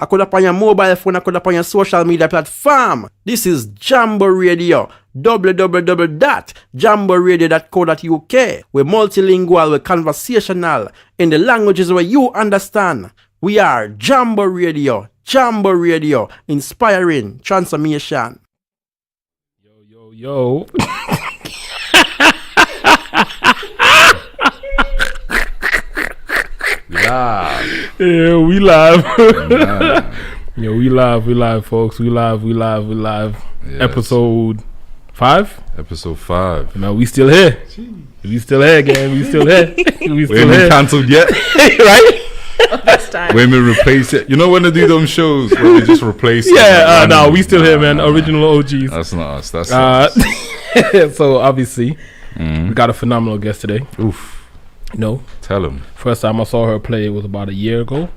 I could up on your mobile phone, I could up on your social media platform. This is Jambo Radio. www.jamboradio.co.uk. We're multilingual, we're conversational in the languages where you understand. We are Jambo Radio. Jambo Radio, inspiring transformation. Yo. Yeah, we live. Yo, we live, folks. We live. Yes. Episode 5. You know, we still here. We still here, gang. We still here. We ain't been cancelled yet. Right? This time. We ain't been replaced it. You know when they do them shows where they just replace it? Yeah, no, we still here, man. Original OGs. That's not us. That's us. So, obviously, we got a phenomenal guest today. Oof. No. Tell him. First time I saw her play, it was about a year ago.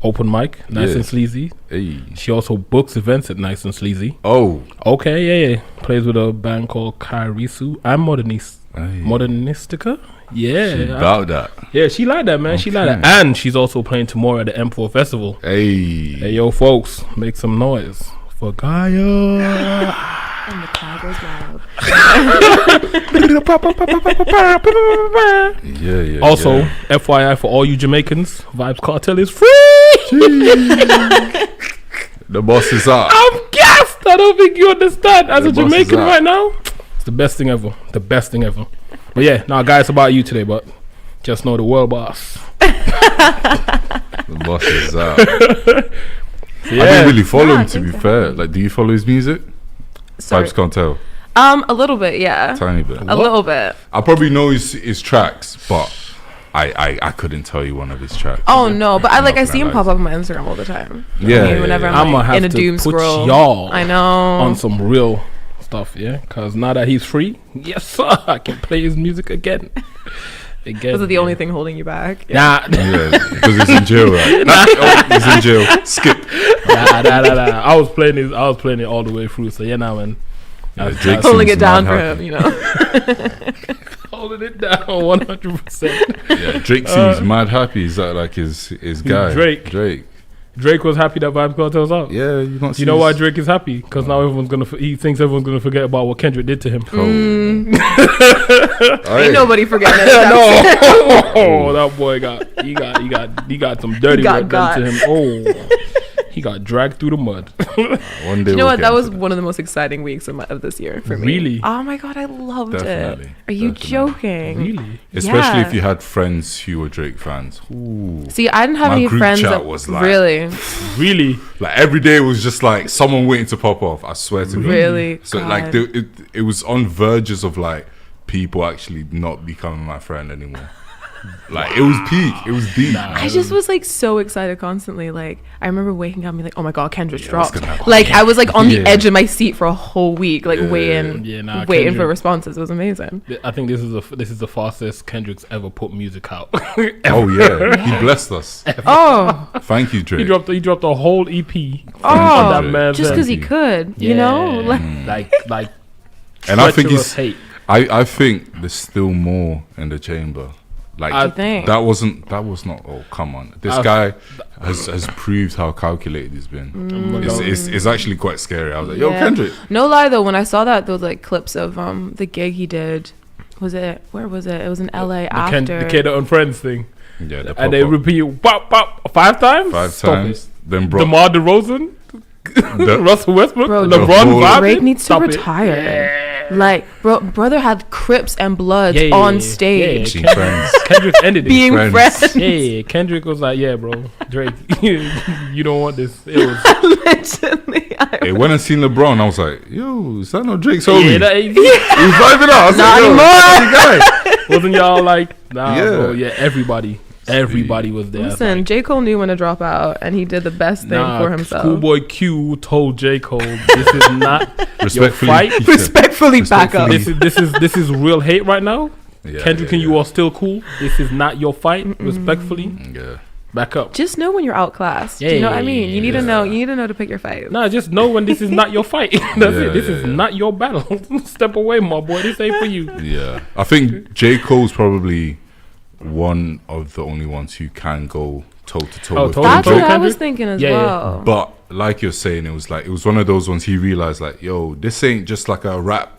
Open mic, Nice and Sleazy. Hey. She also books events at Nice and Sleazy. Oh. Okay, yeah. Plays with a band called Kairisu. I'm Modernistica. Yeah. She about that. Yeah, she like that, man. Okay. She like that. And she's also playing tomorrow at the M4 Festival. Hey, yo, folks, make some noise for Gaia. And the crowd goes wild. Yeah. Also, FYI for all you Jamaicans, Vibes Cartel is free. The boss is up. I'm gassed. I don't think you understand. As a Jamaican right now, it's the best thing ever. But yeah, now guys, about you today, but just know the world boss. The boss is up. Yeah. I didn't really follow him, to be fair. Like, do you follow his music? Sorry. Vibes can't tell. A little bit, yeah. Tiny bit. A little bit. I probably know his tracks, but I couldn't tell you one of his tracks. Oh no, but I see him pop up on my Instagram all the time. Yeah. Whenever I'm like, gonna in a have to doom put scroll. y'all I know on some real stuff, yeah. Because now that he's free, yes sir, I can play his music again. This is the only thing holding you back. Yeah. Yeah, because he's in jail, right? He's in jail. Skip. Nah. I was playing it all the way through. So yeah, now man. Drake holding it down for him, you know. Holding it down 100%. Yeah, Drake seems mad happy. Is that like his guy? Drake was happy that Vibes Cartel's out. Yeah, you know why Drake is happy? Because now he thinks everyone's gonna forget about what Kendrick did to him. Ain't nobody forgetting it. No, that boy got some dirty work done to him. Oh. He got dragged through the mud. One day you know what? That was one of the most exciting weeks of this year for me. Really? Oh my god, I loved Definitely. it. Are you joking? Really? Especially if you had friends who were Drake fans. Ooh. See, I didn't have any friends that was like, really. Like every day was just like someone waiting to pop off. I swear to God. Really? So like it was on verges of like people actually not becoming my friend anymore. Like it was peak. It was deep. I just was like so excited constantly. Like I remember waking up and being like, "Oh my god, Kendrick dropped!" Like I was like on the edge of my seat for a whole week, like waiting for responses. It was amazing. I think this is the fastest Kendrick's ever put music out. Oh yeah, he blessed us. Oh, thank you, Drake. He dropped a whole EP. Oh, that man just because he could, you know, like. And I think I think there's still more in the chamber. Like I think that was not. Oh come on! This guy has proved how calculated he's been. It's actually quite scary. I was like, yo, Kendrick. No lie though, when I saw those like clips of the gig he did, where was it? It was in LA after the Kid on Friends thing. Yeah, and they repeat pop 5 times. 5 times. Then DeMar DeRozan, Russell Westbrook, LeBron. Drake needs to retire. Yeah. Like brother had Crips and Bloods on stage. Kendrick ended it. Being friends. Yeah, Kendrick was like, yeah, bro, Drake, you don't want this. It was literally. Hey, when I seen LeBron, I was like, yo, is that no Drake's homie? Yeah, he was vibing out. Not anymore. Wasn't y'all like, nah, bro, everybody was there. Listen, J. Cole knew when to drop out, and he did the best thing for himself. Schoolboy Q told J. Cole, "This is not your fight. Respectfully back up. This is real hate right now. Kendrick and you are still cool. This is not your fight. Respectfully, back up. Just know when you're outclassed. Do you know what I mean? You need to know. You need to know to pick your fight. Nah, just know when this is not your fight. That's it. This is not your battle. Step away, my boy. This ain't for you. Yeah, I think J. Cole's probably one of the only ones who can go toe to toe with That's Kendrick. what I was thinking as well. But like you're saying, it was one of those ones he realized like, yo, this ain't just like a rap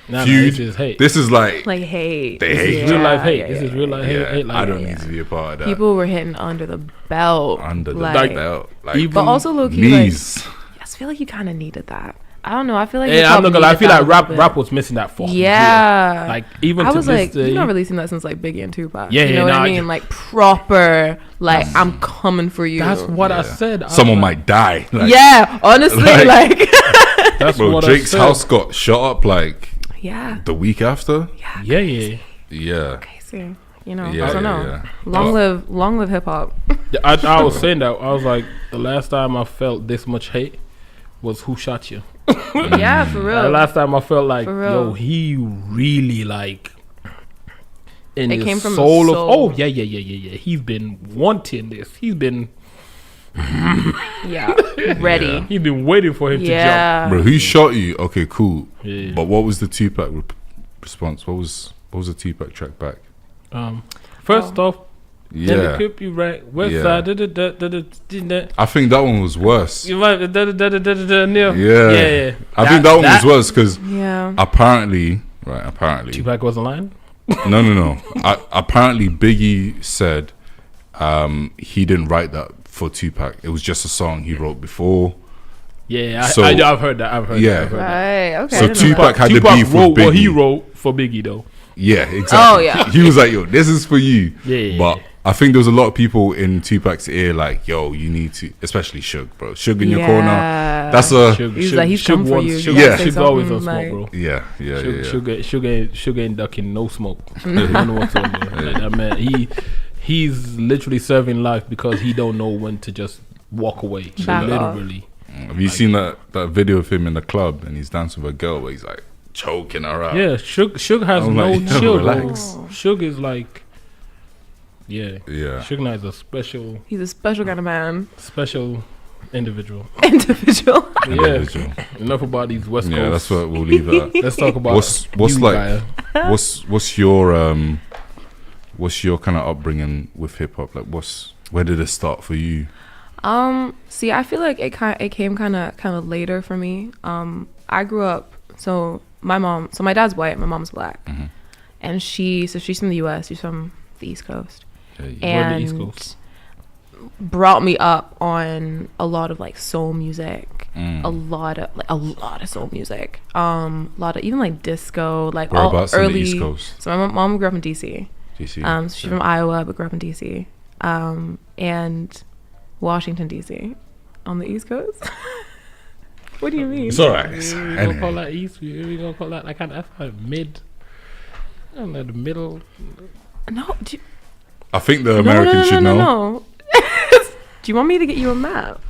feud. This is hate. This is like hate. They hate. This is real life hate. This is real life hate. I don't need to be a part of that. People were hitting under the belt. Belt. Like, but also low key, knees. I feel like you kind of needed that. I don't know. I feel like I'm not gonna lie. I feel like rap was missing that for yeah. Like even I was like, you're not really seen that since like Biggie and Tupac. Yeah, you know what I mean? Like proper. Like I'm coming for you. That's what I said. Someone might die. Like, yeah, honestly, like that's bro, what Drake's I said. house got shot up like the week after. Yeah. Okay, so you know, Yeah, I don't know. Long live hip hop. I was saying that. I was like, the last time I felt this much hate was Who Shot You. Yeah, for real. The last time I felt like, yo, he really like in it came his from soul the of soul. yeah. He's been wanting this. He's been ready. Yeah. He's been waiting for him to jump. Bro, who shot you? Okay, cool. Yeah. But what was the Tupac response? What was the Tupac track back? First off, yeah, let me keep you right. West side. I think that one was worse. You right? Yeah. Yeah. I think that one was worse because apparently Tupac wasn't lying. No. Apparently, Biggie said he didn't write that for Tupac. It was just a song he wrote before. Yeah, So- I've heard that. I've heard that. Right. Okay. So Tupac had the beef wrote with Biggie. what he wrote for Biggie though. Yeah, exactly. Oh, yeah. He was like, yo, this is for you. Yeah. But I think there was a lot of people in Tupac's ear like, yo, you need to, especially Suge, bro. Suge in your corner. That's a... He's like, he's come for you. Suge's always on smoke, bro. Yeah. Suge ain't ducking no smoke. You know what's on there. Like, that man, he's literally serving life because he don't know when to just walk away. Literally. Have you seen that video of him in the club and he's dancing with a girl where he's like choking her out? Yeah, Suge has no chill. Suge is like, yeah. Suge Knight is a special. He's a special kind of man. Special individual. Yeah. Enough about these West Coast. Yeah, that's what we'll leave it at. Let's talk about what's like. Gaia. What's your kind of upbringing with hip hop? Like, where did it start for you? See, I feel like it came kind of later for me. I grew up, so my dad's white, my mom's black, and she's from the U.S. She's from the East Coast, and the East Coast. Brought me up on a lot of like soul music, a lot of soul music, a lot of even like disco, like Whereabouts all early. in the East Coast? So my mom grew up in DC. So she's from Iowa, but grew up in DC, and Washington D.C. on the East Coast. What do you mean? It's alright. We gonna call that East. We gonna call that like mid. I don't know, the middle. No. I think the Americans should know. No. Do you want me to get you a map?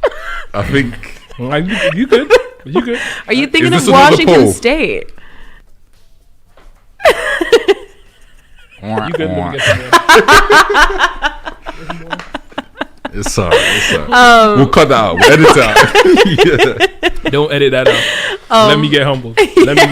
I think you could. You could. Are you thinking Is of this another Washington poll? State? You could. Let me get some more. It's alright. We'll cut that out. We'll edit it out. Don't edit that out. Let me get humble. Don't edit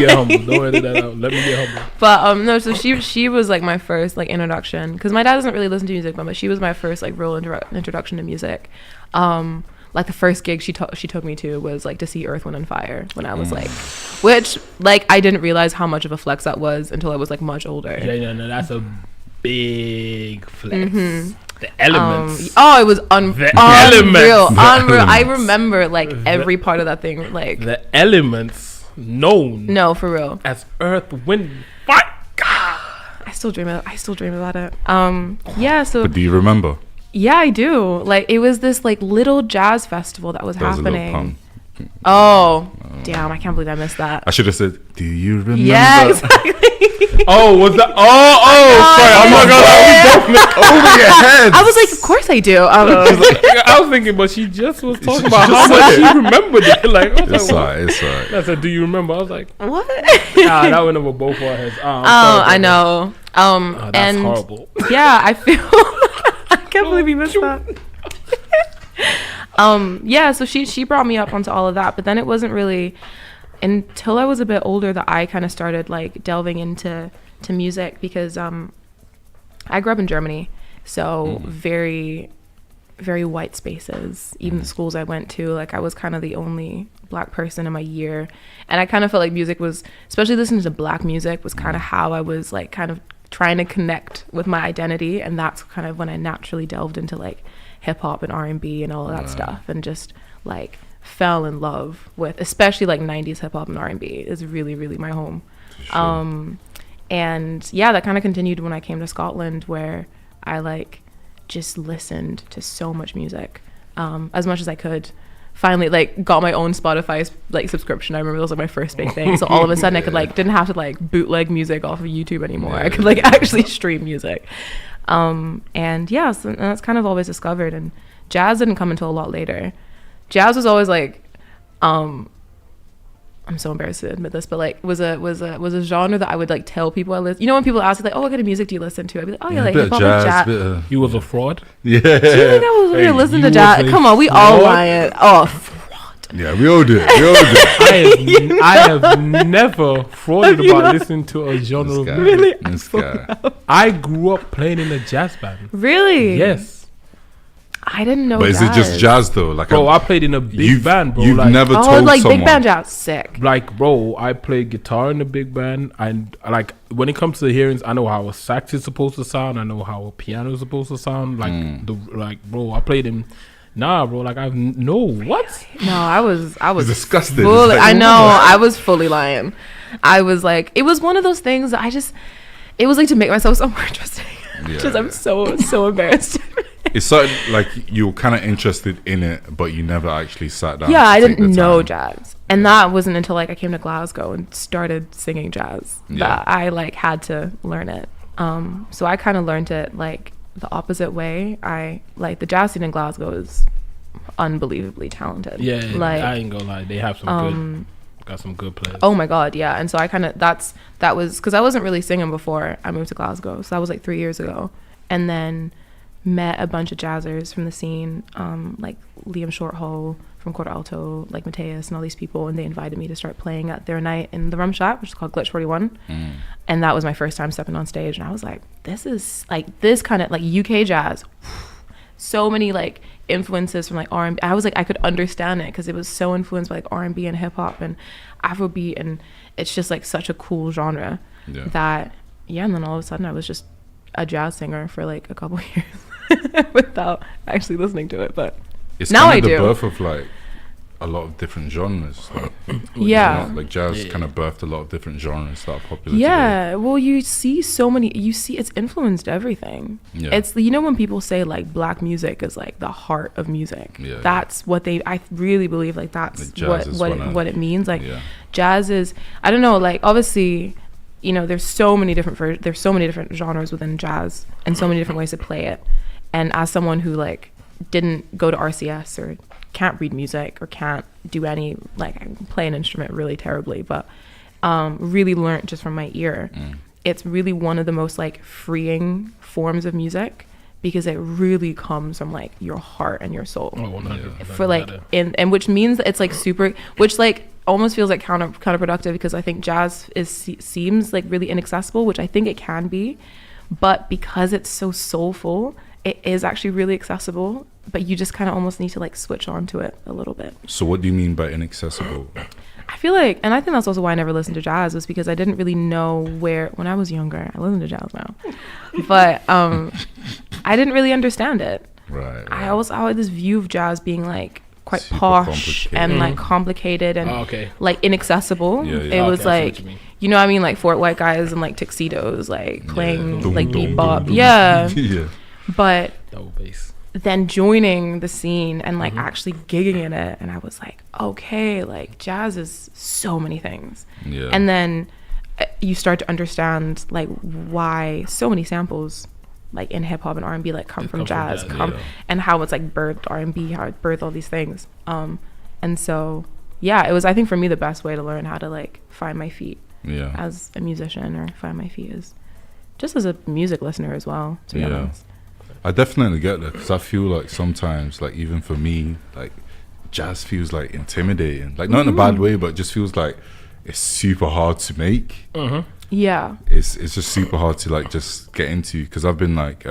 that out. Let me get humble. But no, so she was like my first like introduction, because my dad doesn't really listen to music, but she was my first like real introduction to music. Like the first gig she took me to was like to see Earth, Wind and Fire when I was like, which like I didn't realize how much of a flex that was until I was like much older. Yeah, no, that's a big flex. The elements. It was The unreal. elements. I remember like every part of that thing. Like the elements known. No, for real. As Earth, Wind, Fire. I still dream about it. Yeah. So. But do you remember? Yeah, I do. Like it was this like little jazz festival that was happening. A little pun. Oh, damn! I can't believe I missed that. I should have said, "Do you remember?" Yeah, exactly. Was that? Sorry. Oh my god! We both missed over your head. I was like, of course I do. I was thinking, but she just was talking about how much she remembered it. Like, I was it's alright. I said, "Do you remember?" I was like, what? Nah, that went over both our heads. I know. That's and horrible. Yeah, I feel. I can't believe you missed that. Yeah, so she brought me up onto all of that, but then it wasn't really until I was a bit older that I kind of started like delving into music, because I grew up in Germany, so very very white spaces. Even the schools I went to, like I was kind of the only Black person in my year, and I kind of felt like music was, especially listening to Black music, was kind of how I was like kind of trying to connect with my identity. And that's kind of when I naturally delved into like hip hop and R&B and all of that stuff, and just like fell in love with, especially like 90s hip hop and R&B is really, really my home. Sure. And yeah, that kind of continued when I came to Scotland, where I like just listened to so much music, as much as I could. Finally like got my own Spotify like subscription. I remember that was like my first big thing. So all of a sudden I could like didn't have to like bootleg music off of YouTube anymore. I could like actually stream music. And yeah, so that's kind of always discovered. And jazz didn't come until a lot later. Jazz was always like, I'm so embarrassed to admit this, but like was a genre that I would like tell people I listen. You know, when people ask me like, oh, what kind of music do you listen to? I'd be like, oh yeah, like hip hop and jazz. You was a fraud. Yeah. Do you think I was really listening to jazz? Come on, we all lying. Oh, fraud. Yeah, we all do. I have never frauded about listening to a genre. Really? This guy. I grew up playing in a jazz band. Really? Yes. I didn't know. But is it just jazz though? Like, bro, I played in a big band, bro. You've like, never told like someone. big band jazz, sick. Like, bro, I play guitar in a big band, and like when it comes to the hearings, I know how a sax is supposed to sound. I know how a piano is supposed to sound. Like, bro, I played in. Nah, bro, like I've no what? No, I was It's disgusting. fully, It's like, I know, I was fully lying. I was like, it was one of those things that it was like to make myself so more interesting. Just I'm so embarrassed. It's something like you're kind of interested in it, but you never actually sat down. Yeah, I didn't know jazz, and that wasn't until like I came to Glasgow and started singing jazz that I like had to learn it. So I kind of learned it like the opposite way. I like the jazz scene in Glasgow is unbelievably talented. Yeah, like I ain't gonna lie, they have some got some good players. Oh my god, yeah. And so I kind of that was because I wasn't really singing before I moved to Glasgow, so that was like 3 years ago, and then met a bunch of jazzers from the scene, like Liam Shorthall from Quarter Alto, like Mateus and all these people, and they invited me to start playing at their night in the Rum Shack, which is called Glitch 41. And that was my first time stepping on stage, and I was like, this is like this kind of like UK jazz, so many like influences from like R&B. I was like, I could understand it because it was so influenced by like R&B and hip hop and Afrobeat, and it's just like such a cool genre that and then all of a sudden I was just a jazz singer for like a couple years without actually listening to it. But it's now kind of I the do. birth of like a lot of different genres. Like, like jazz kind of birthed a lot of different genres that are popular today. Well, you see it's influenced everything. It's, you know, when people say like black music is like the heart of music, that's what I really believe like that's what it means. Like jazz is, I don't know, like obviously, you know, there's so many different genres within jazz and so many different ways to play it. And as someone who like didn't go to RCS or can't read music or can't do any, like, I play an instrument really terribly, but really learned just from my ear. It's really one of the most like freeing forms of music because it really comes from like your heart and your soul. For like and which means that it's like super, which like almost feels like counterproductive because I think jazz seems like really inaccessible, which I think it can be, but because it's so soulful, it is actually really accessible, but you just kind of almost need to like switch on to it a little bit. So what do you mean by inaccessible? I feel like, and I think that's also why I never listened to jazz, was because I didn't really know when I was younger, I listen to jazz now, but I didn't really understand it. Right. I had this view of jazz being like quite super posh and like complicated and like inaccessible. It was like, you know what I mean, like four white guys in like tuxedos, like playing like bebop. But then joining the scene and like actually gigging in it, and I was like, okay, like jazz is so many things. And then you start to understand like why so many samples like in hip hop and R&B like come from jazz, and how it's like birthed R&B, how it birthed all these things. And so it was, I think for me, the best way to learn how to like find my feet as a musician, or find my feet as just as a music listener as well, to be honest. I definitely get that, because I feel like sometimes, like even for me, like jazz feels like intimidating, like not in a bad way, but it just feels like it's super hard to make. It's just super hard to like just get into, because I've been like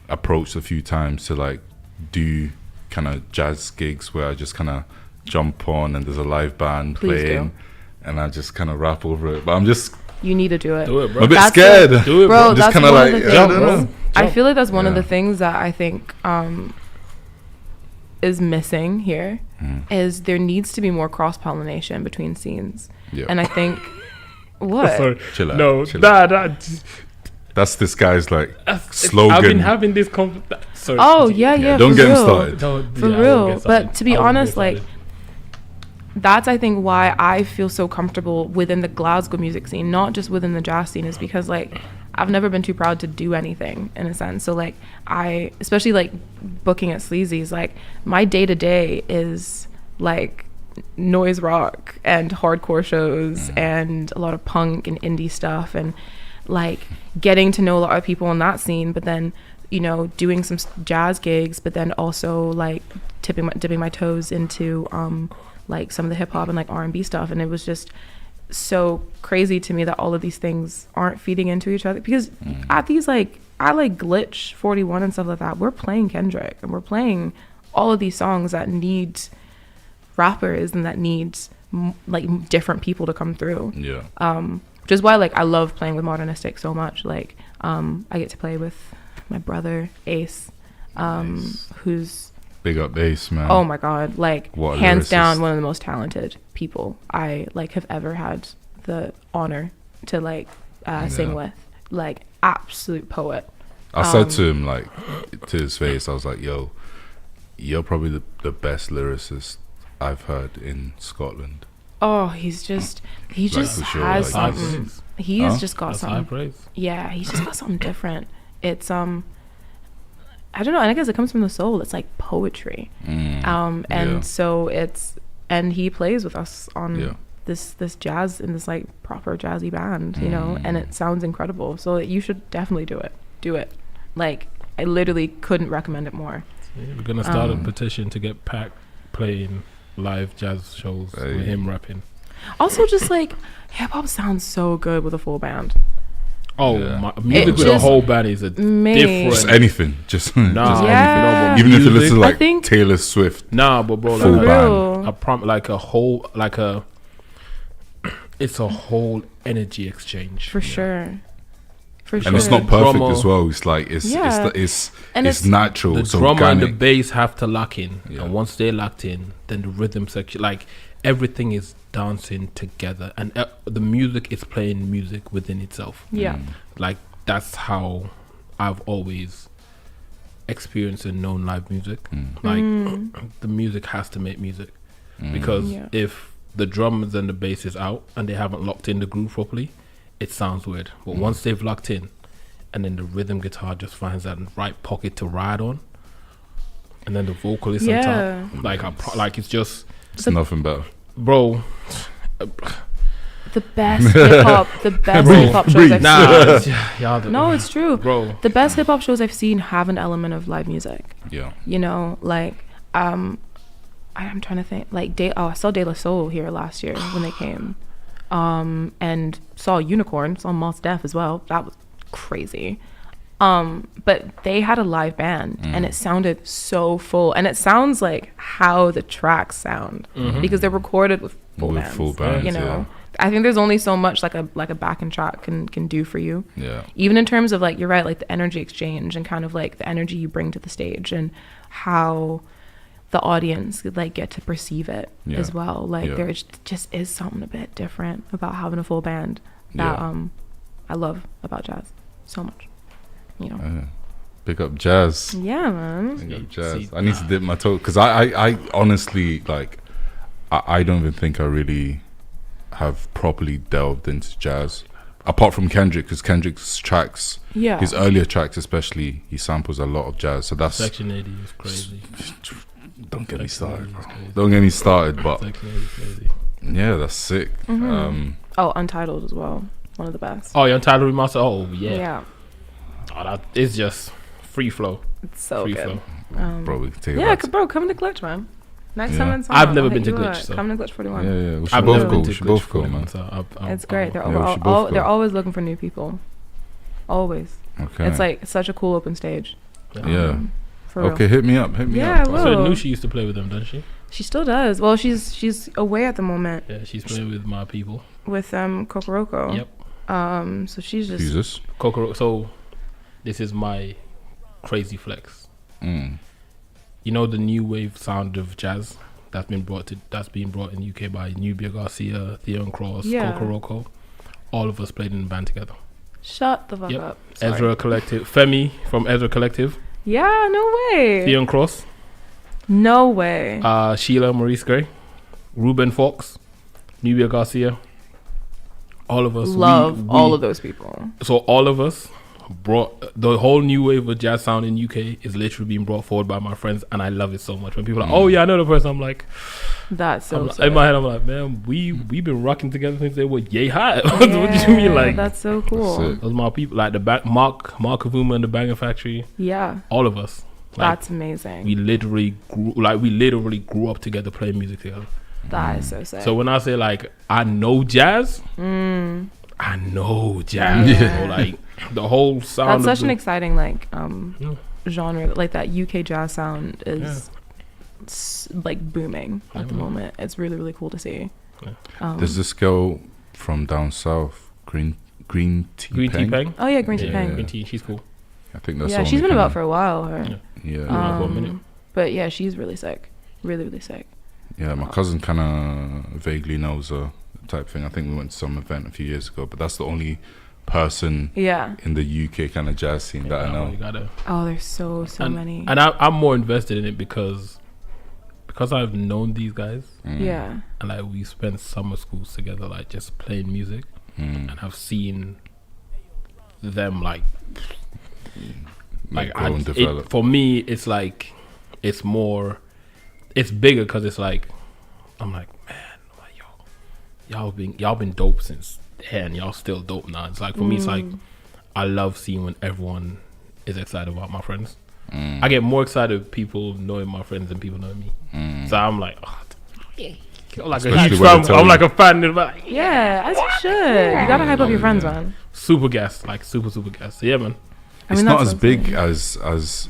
approached a few times to like do kind of jazz gigs where I just kind of jump on and there's a live band Please playing, and I just kind of rap over it. But I'm just You need to do it. Do it, I'm bro. a bit That's scared. Do it, Bro, bro. I'm just that's kind of one like, of the I don't things. know. I feel like that's one of Yeah. the things that I think is missing here is there needs to be more cross-pollination between scenes. Yeah. And I think what? Sorry. Chill out. No, chill out. that. That's this guy's like I've slogan. been having this sorry. Oh yeah, don't for get him real. started. No, For yeah, I won't real. get started. But to be I won't get honest, like started. that's I think why I feel so comfortable within the Glasgow music scene, not just within the jazz scene, is because like I've never been too proud to do anything in a sense. So like I, especially like booking at Sleazy's, like my day to day is like noise rock and hardcore shows and a lot of punk and indie stuff, and like getting to know a lot of people in that scene, but then you know doing some jazz gigs, but then also like dipping my toes into like some of the hip hop and like R&B stuff. And it was just so crazy to me that all of these things aren't feeding into each other, because at these like I like Glitch 41 and stuff like that, we're playing Kendrick and we're playing all of these songs that need rappers and that need like different people to come through. Yeah. Which is why like I love playing with Modernistic so much. Like I get to play with my brother Ace, Nice. who's Big up bass, man. oh my god, like What a hands down lyricist. one of the most talented people I like have ever had the honor to like sing Yeah. with. Like absolute poet. I said to him, like, to his face, I was like, yo, you're probably the best lyricist I've heard in Scotland. Oh, he just for sure, has like, something. He has Huh? just got That's high something. praise. Yeah, he's just got something different. It's I don't know, and I guess it comes from the soul. It's like poetry. And Yeah. so and he plays with us on Yeah. this jazz in this like proper jazzy band, you know, and it sounds incredible. So you should definitely do it. Like I literally couldn't recommend it more. We're gonna start a petition to get Pac playing live jazz shows Hey. with him rapping. Also, just like hip hop sounds so good with a full band. Oh, Yeah. my, music with a just whole band is a made- different. Just anything. Just Nah, Yeah. anything. even if you Music- listen to I like think- Taylor Swift. Nah, but bro, Full like, band. like a whole, like a, it's a whole energy exchange. For sure. For sure. And it's not perfect Drummer. as well. It's like it's Yeah. it's And it's it's- natural. The It's drummer and the organic. bass have to lock in, Yeah. and once they're locked in, then the rhythm section, like everything is dancing together, and the music is playing music within itself. Yeah. Like that's how I've always experienced and known live music. Like the music has to make music, because Yeah. if the drums and the bass is out and they haven't locked in the groove properly, it sounds weird. But once they've locked in, and then the rhythm guitar just finds that right pocket to ride on, and then the vocalist Yeah. on top, like it's just, It's nothing better. bro. The best hip hop shows I've Nah, seen. y'all, No, it's true. bro. The best hip hop shows I've seen have an element of live music. Yeah. You know, like I'm trying to think. Like I saw De La Soul here last year when they came, and saw Unicorn, saw Mos Def as well. That was crazy. But they had a live band and it sounded so full, and it sounds like how the tracks sound because they're recorded with full With bands. full bands, you know, yeah. I think there's only so much like a backing track can do for you. Yeah. Even in terms of like, you're right, like the energy exchange and kind of like the energy you bring to the stage and how the audience like get to perceive it Yeah. as well. Like Yeah. there just is something a bit different about having a full band that Yeah. I love about jazz so much. You know. Pick up jazz. Yeah, man. Pick up See, jazz. I need to dip my toe because I honestly like I don't even think I really have properly delved into jazz apart from Kendrick, because Kendrick's tracks, Yeah. his earlier tracks especially, he samples a lot of jazz. So that's Section 80 is crazy. don't get me Section started, 80 is bro. crazy. Don't get me started. But Section 80 is crazy. yeah, that's sick. Oh, Untitled as well. One of the best. Oh, you're Untitled Remaster? Oh, yeah. Yeah. Oh, that is just free flow. It's so Free good. flow. Bro, we can take it Yeah, back. bro, come to Glitch, man. Next Yeah. time in I've never I'll been hit to you Glitch, up. so- Come to Glitch 41. Yeah, yeah. We should I've both never go. been We to should Glitch both go, before, man. so It's great. They're Yeah, we should both go. they're always looking for new people. Always. Okay. It's like such a cool open stage. yeah. For real. Okay, hit me up. Yeah, I will. So I knew she used to play with them, doesn't she? She still does. Well, she's away at the moment Yeah, she's playing with my people. with Kokoroko. Yep. So she's just Jesus. Kokoro. So this is my crazy flex. Mm. You know the new wave sound of jazz that's being brought in UK by Nubia Garcia, Theon Cross, Yeah. Kokoroko. All of us played in a band together. shut the fuck Yep. up. Sorry. Ezra Collective, Femi from Ezra Collective, Yeah, no way. Theon Cross, No way. Sheila Maurice Gray, Ruben Fox, Nubia Garcia. All of us Love all of those people. So all of us brought the whole new wave of jazz sound in UK is literally being brought forward by my friends, and I love it so much. When people are like, "Oh yeah, I know the person," I'm like, That's so sick. in my head, I'm like, man, we've been rocking together since they were yay high. What do you mean? Like, that's so cool. That's it. those my people, like the Mark Kavuma and the Banging Factory, Yeah, all of us. Like, that's amazing. we literally grew up together playing music together. That is so sick. So when I say like I know jazz, I know jazz. Yeah. So, like the whole sound. That's of such an exciting genre. Like that UK jazz sound is like booming at the moment. It's really really cool to see. Yeah. There's this girl from down south, Green Tea Green Tea Peng. Peng. Oh yeah, Green Tea Yeah, Peng. Green Tea. She's cool. I think that's Yeah, the she's only been kind about of- for a while. Her. Yeah. For a minute. But yeah, she's really sick. Really really sick. Yeah, my cousin kind of vaguely knows her type thing. I think we went to some event a few years ago, but that's the only person Yeah. in the UK kind of jazz scene that I know. You gotta, Oh, there's so and, many. And I'm more invested in it because I've known these guys Yeah. and like we spent summer schools together, like just playing music, and I've seen them like Like grow and develop. for me, it's like it's bigger because it's like I'm like, man, like, y'all been dope since then, y'all still dope now. It's like for me, it's like I love seeing when everyone is excited about my friends. I get more excited with people knowing my friends than people knowing me. So I'm like, oh, I'm like a Especially huge when fan. they tell I'm you. like a fan. Of like, Yeah, as you should. You gotta hype up your friends, Yeah. man. super gas, like super gas. So yeah, man. It's I mean, not that's as so big sick. as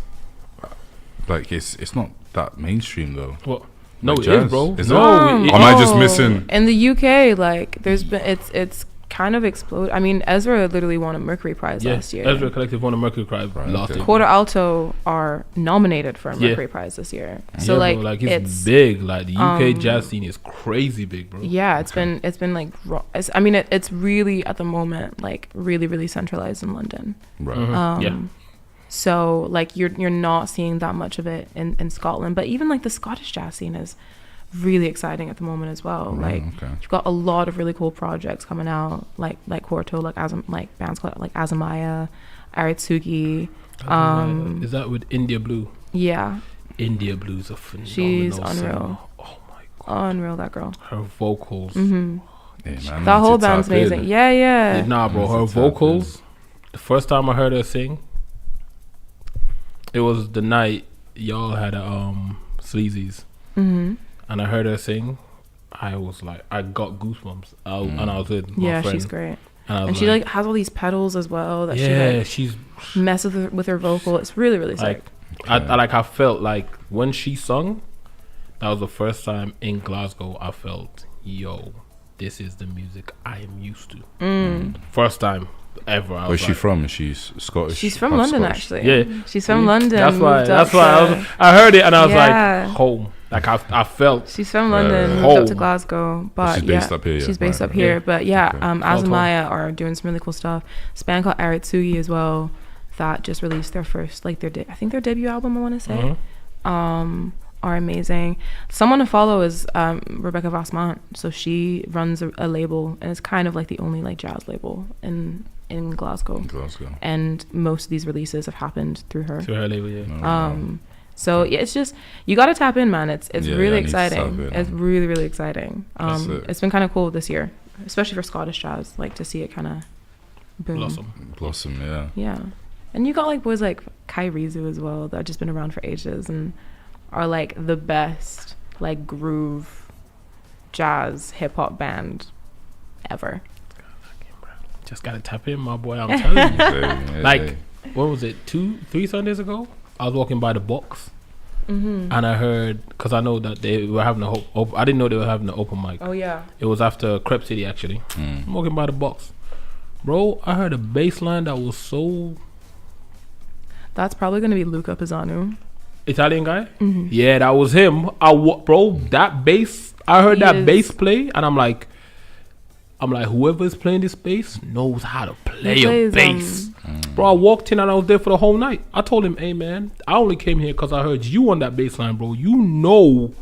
like it's not that mainstream though. What? No, Like it is, jazz? bro. Is it? No, Am I just missing? In the UK, like, there's been it's kind of exploded. I mean, Ezra literally won a Mercury Prize last year. Ezra Collective won a Mercury Prize last okay. year. Quarter Alto are nominated for a Yeah. Mercury Prize this year. So Yeah, like, bro, like it's big. Like the UK jazz scene is crazy big, bro. yeah, it's been like I mean, it's really at the moment like really centralized in London. Right. Yeah. So like you're not seeing that much of it in Scotland, but even like the Scottish jazz scene is really exciting at the moment as well. Like okay. you've got a lot of really cool projects coming out, like Quarto, like bands called like Azamaya, Aritsugi. Is that with India Blue? Yeah, India Blue's a phenomenal she's singer. unreal. Oh my god, Unreal, that girl. her vocals. Yeah, man, I That need whole to band's tap in. amazing. Yeah. Nah, bro, her That's a tap vocals. The first time I heard her sing, it was the night y'all had sleazies, and I heard her sing. I was like, I got goosebumps, and I was with my Yeah, friend. she's great. And, I was And she like has all these pedals as well that yeah, she she's like messes with her vocal. It's really like, sick. I felt like when she sung, that was the first time in Glasgow I felt, yo, this is the music I am used to. First time ever. I Where's was she like, from? Is she Scottish? She's from Half London, Scottish? actually. Yeah. She's from London. That's why. moved That's up why to- I heard it and I was Yeah. like, home. Like I felt. She's from London, moved home. up to Glasgow, but she's based up here, yeah. she's based Right, up right. here. Yeah. But yeah, Okay. Azamaya are doing some really cool stuff. This band called Aritsugi as well, that just released their first, like I think their debut album, I want to say, are amazing. Someone to follow is Rebecca Vassmont. So she runs a label, and it's kind of like the only like jazz label in Glasgow. Glasgow. And most of these releases have happened through her. To her label, yeah. So yeah, it's just you got to tap in, man. It's Yeah, really I need to tap exciting. in. It's really exciting. That's it. It's been kind of cool this year, especially for Scottish jazz, like to see it kind of boom. Blossom, yeah. Yeah, and you got like boys like Kai Rizu as well that have just been around for ages and are like the best like groove jazz hip hop band ever. Just gotta tap in, my boy. I'm telling you. Yeah, Like, what was it? 2-3 Sundays ago? I was walking by the box, and I heard, because I know that they were having I didn't know they were having an open mic. Oh yeah. It was after Crep City actually. I'm walking by the box, bro. I heard a bass line that was so. That's probably gonna be Luca Pisano. Italian guy. Yeah, that was him. Bro, that bass. I heard that bass play, and I'm like, whoever's playing this bass knows how to play a bass. Bro, I walked in and I was there for the whole night. I told him, hey man, I only came here because I heard you on that bass line, bro. You know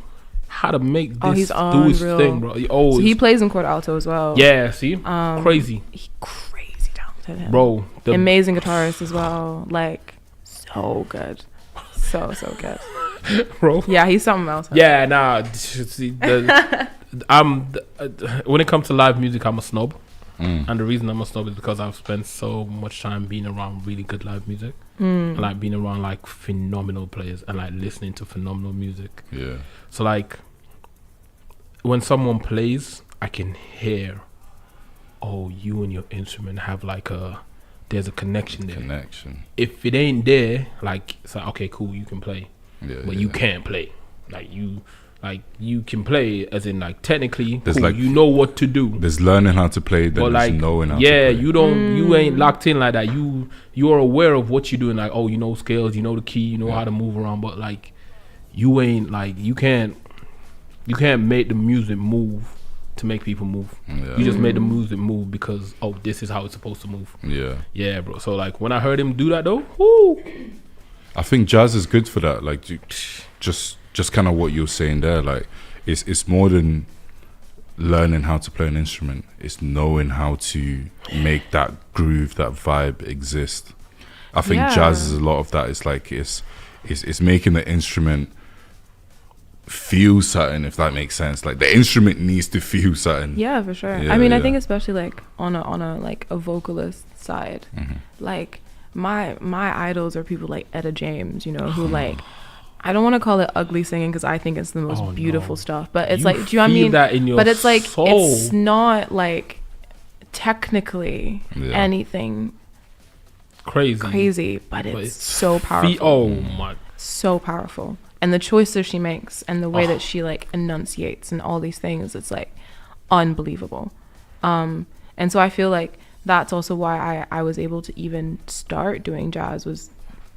how to make this do his thing, bro. So he plays in Quad Alto as well. Yeah, see? Crazy. He crazy talented, him. Bro. Amazing guitarist as well. Like, so good. So good. Bro. Yeah, he's something else. Yeah, nah. See, when it comes to live music, I'm a snob. And the reason I'm a snob is because I've spent so much time being around really good live music. And like being around like phenomenal players and like listening to phenomenal music. Yeah. So like when someone plays, I can hear, oh, you and your instrument have like there's a connection there. If it ain't there, like it's like, okay, cool, you can play. Yeah, but you can't play. Like you can play as in like technically there's cool, like, you know what to do. There's learning how to play, then there's knowing how to play. You ain't locked in like that. You're aware of what you're doing, like, oh, you know scales, you know the key, you know how to move around, but like you ain't like you can't make the music move to make people move. You just made the music move because this is how it's supposed to move. Yeah, bro. So like when I heard him do that though, whoo, I think jazz is good for that. Like just kind of what you're saying there. Like it's more than learning how to play an instrument. It's knowing how to make that groove, that vibe exist. I think jazz is a lot of that. It's like it's making the instrument feel something, if that makes sense. Like the instrument needs to feel something. Yeah, for sure. I mean, I think especially like on a like a vocalist side, like my idols are people like Etta James, you know, who like, I don't want to call it ugly singing because I think it's the most beautiful stuff, but it's like, do you know what I mean? That in your but it's like soul. It's not like technically anything crazy, but it's so powerful. So powerful. And the choices she makes and the way that she like enunciates and all these things, it's like unbelievable. And so I feel like that's also why I was able to even start doing jazz. Was